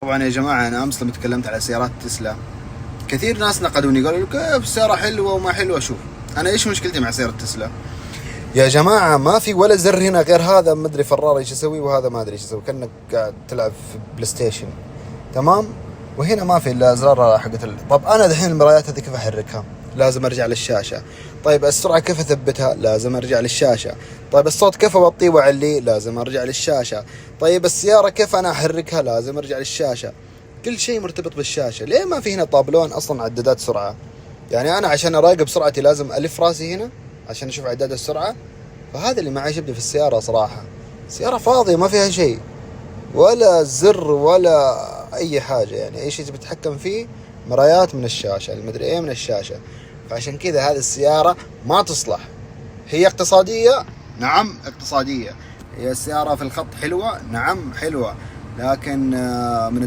طبعا يا جماعة أنا أمس لما تكلمت على سيارات تسلا كثير ناس نقدوني قالوا لي كيف السيارة حلوة وما حلوة. شوف أنا إيش مشكلتي مع سيارة تسلا يا جماعة؟ ما في ولا زر هنا غير هذا ما أدري فراري إيش يسوي، وهذا ما أدري إيش يسوي، كأنك قاعد تلعب في بلاي ستيشن. تمام. وهنا ما في إلا أزرار حقت طب أنا دحين المرايات هذه كيف أحركها؟ لازم أرجع للشاشة. طيب السرعة كيف أثبتها؟ لازم أرجع للشاشة. طيب الصوت كيف أوطيه وأعليه؟ لازم أرجع للشاشة. طيب السيارة كيف أنا أحركها؟ لازم أرجع للشاشة. كل شيء مرتبط بالشاشة. ليه ما في هنا طابلون أصلا عدادات سرعة؟ يعني أنا عشان أراقب سرعتي لازم ألف راسي هنا عشان أشوف عداد السرعة. فهذا اللي ما عجبني في السيارة صراحة. سيارة فاضية ما فيها شيء، ولا زر ولا أي حاجة. يعني أي شيء تبي تتحكم فيه مرايات من الشاشة، المدري إيه من الشاشة. فعشان كذا هذه السيارة ما تصلح. هي اقتصادية، نعم اقتصادية. هي السيارة في الخط حلوة، نعم حلوة، لكن من